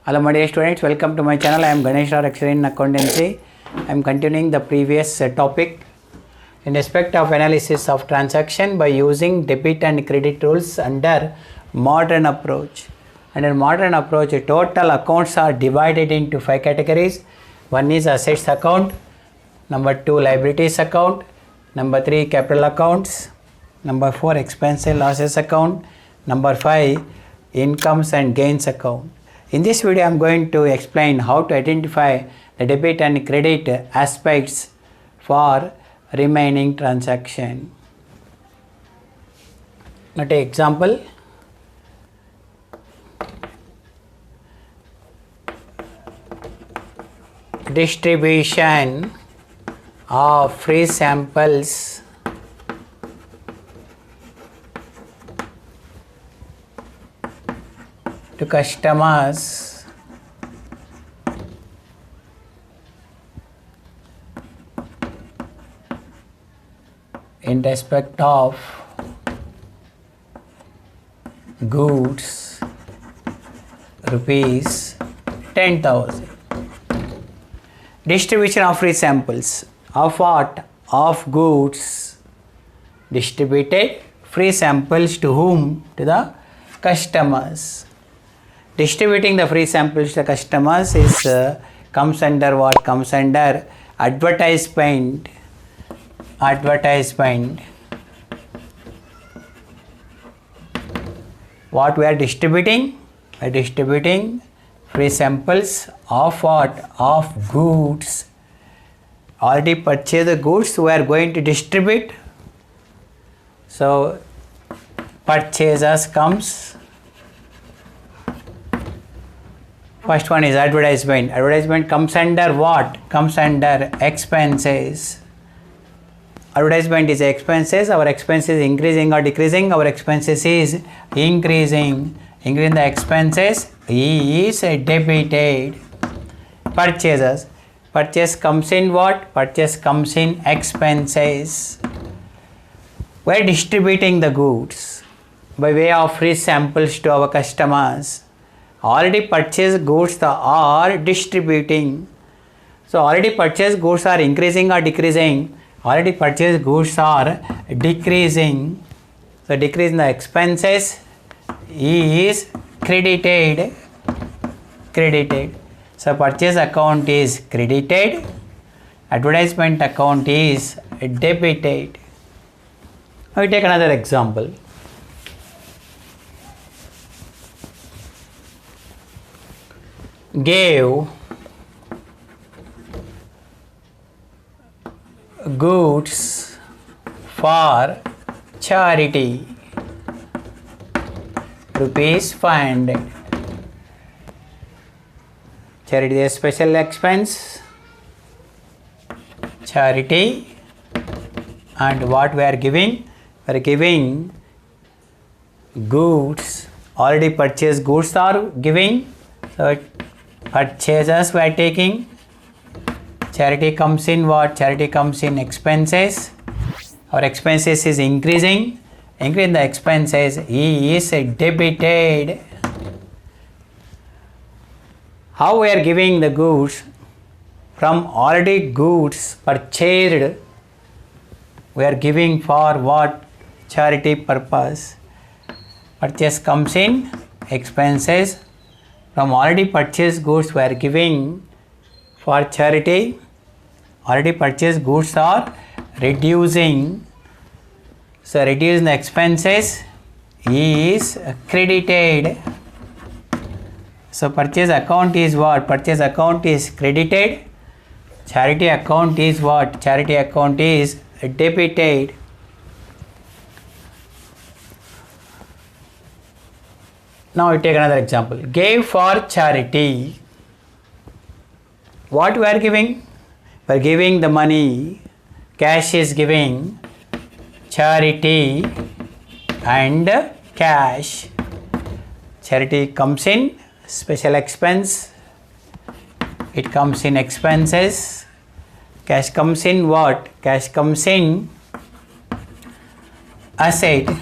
Hello my dear students, welcome to my channel. I am Ganesh Rao, lecturer in accountancy. I am continuing the previous topic in respect of analysis of transaction by using debit and credit rules under modern approach. Under modern approach, total accounts are divided into 5 categories. One is assets account, number 2 liabilities account, number 3 capital accounts, number 4 expense and losses account, number 5 incomes and gains account. In this video, I am going to explain how to identify the debit and credit aspects for remaining transaction. Now take example. Distribution of free samples to customers in respect of goods rupees 10,000. Distribution of free samples of what? Of goods distributed free samples to whom? To the customers. Distributing the free samples to the customers is comes under what? Comes under advertisement. Advertisement. What we are distributing? We are distributing free samples of what? Of goods. Already purchased goods we are going to distribute. So purchasers comes. First one is advertisement. Advertisement comes under what? Comes under expenses. Advertisement is expenses. Our expenses is increasing or decreasing? Our expenses is increasing. Increasing the expenses is debited. Purchases. Purchase comes in what? Purchase comes in expenses. We are distributing the goods by way of free samples to our customers. Already purchased goods are distributing. So already purchased goods are increasing or decreasing? Already purchased goods are decreasing. So decrease in the expenses is credited. Credited. So purchase account is credited. Advertisement account is debited. Now we take another example. Gave goods for charity rupees 500. Charity is a special expense. Charity, and what we are giving? We are giving goods. Already purchased goods are giving. So purchasers we are taking. Charity comes in what? Charity comes in expenses. Our expenses is increasing. Increasing the expenses is debited. How we are giving the goods? From already goods purchased, we are giving for what? Charity purpose. Purchase comes in expenses. From already purchased goods we are giving for charity. Already purchased goods are reducing. So reducing the expenses is credited. So purchase account is what? Purchase account is credited. Charity account is what? Charity account is debited. Now we take another example. Gave for charity. What we are giving? We are giving the money. Cash is giving. Charity and cash. Charity comes in special expense. It comes in expenses. Cash comes in what? Cash comes in asset.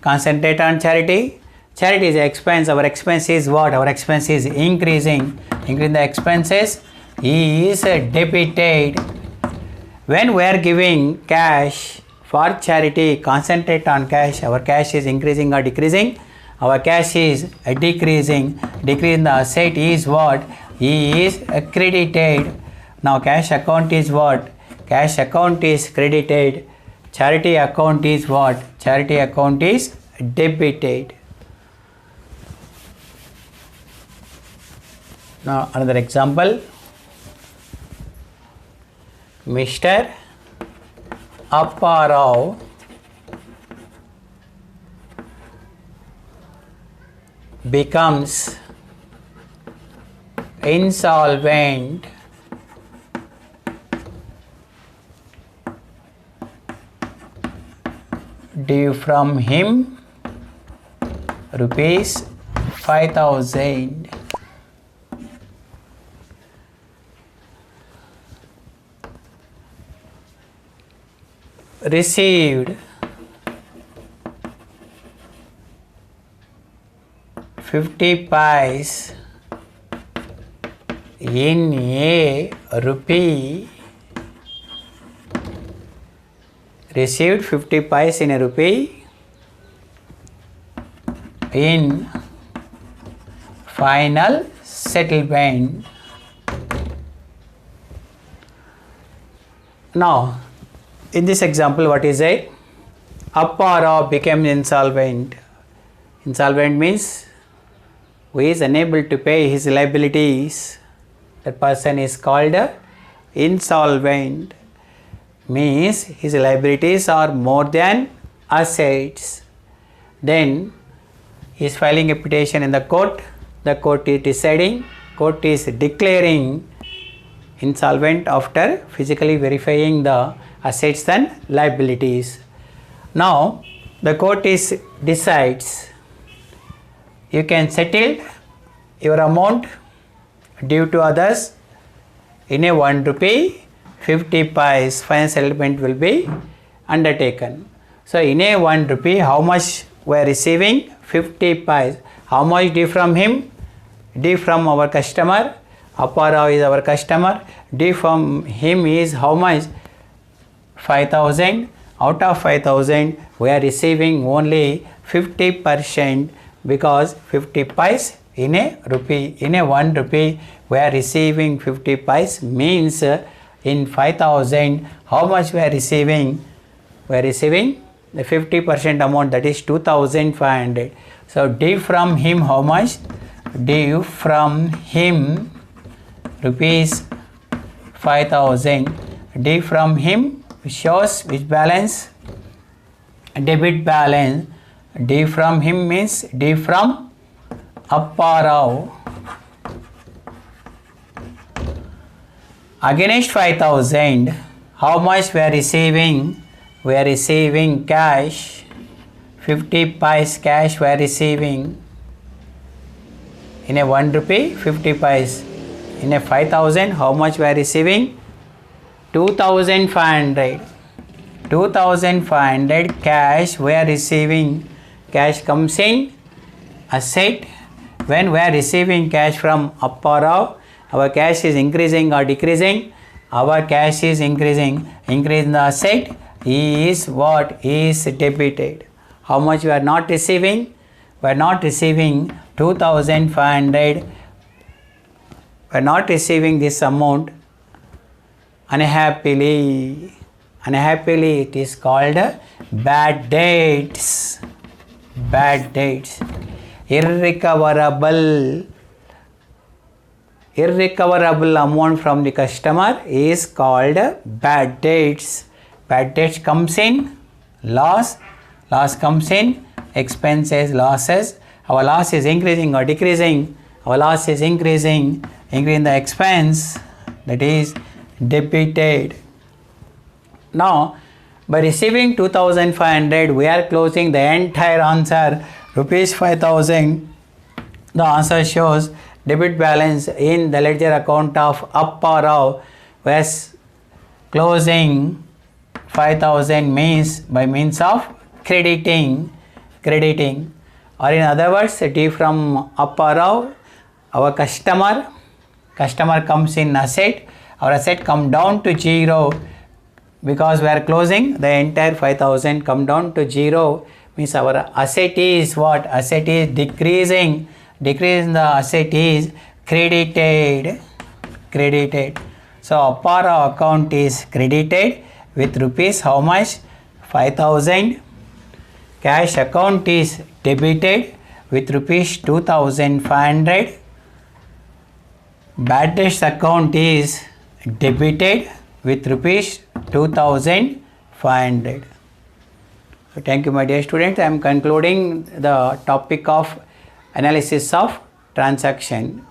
Concentrate on charity. Charity is expense. Our expense is what? Our expense is increasing. Increasing the expenses is debited. When we are giving cash for charity, concentrate on cash. Our cash is increasing or decreasing? Our cash is decreasing. Decreasing the asset is what? Is credited. Now cash account is what? Cash account is credited. Charity account is what? Charity account is debited. Now another example. Mr. Apparao becomes insolvent due from him rupees 5,000. Received 50 paise in a rupee. Received 50 paise in a rupee in final settlement. Now, in this example, what is it? Apparao became insolvent. Insolvent means who is unable to pay his liabilities. That person is called insolvent. Means his liabilities are more than assets. Then he is filing a petition in the court. The court is deciding. Court is declaring insolvent after physically verifying the assets and liabilities. Now the court decides you can settle your amount due to others in a 1 rupee 50 paise. Final settlement will be undertaken. So in a 1 rupee, how much we are receiving? 50 paise. How much due from him? Due from our customer. Apparao is our customer. Due from him is how much? 5,000. Out of 5,000, we are receiving only 50% because 50 paise in a rupee. In a 1 rupee, we are receiving 50 paise means in 5,000, how much we are receiving? We are receiving the 50% amount, that is 2,500. So due from him how much? Due from him rupees 5,000. Due from him shows which balance? Debit balance. Due from him means due from Apparao. Against 5,000, how much we are receiving? We are receiving cash. 50 paise cash we are receiving. In a 1 rupee, 50 paise. In a 5,000, how much we are receiving? 2,500. 2,500 cash we are receiving. Cash comes in asset. When we are receiving cash from Apparao, our cash is increasing or decreasing? Our cash is increasing. Increasing the asset is what? Is debited. How much we are not receiving? We are not receiving 2,500. We are not receiving this amount unhappily. Unhappily, it is called bad debts. Bad debts. Irrecoverable amount from the customer is called bad debts. Bad debts comes in loss. Loss comes in expenses, losses. Our loss is increasing or decreasing? Our loss is increasing. Increasing the expense, that is debited. Now, by receiving 2,500, we are closing the entire answer, rupees 5,000. The answer shows debit balance in the ledger account of Apparao was closing 5,000 means by means of crediting. or in other words, D from Apparao, our customer comes in asset, our asset come down to 0 because we are closing, the entire 5000 come down to 0, means our asset is what? Asset is decreasing. Decrease in the asset is credited. So Apparao account is credited with rupees how much? 5000. Cash account is debited with rupees 2500. Bad debts account is debited with rupees 2500. So thank you, my dear students. I am concluding the topic of analysis of transaction.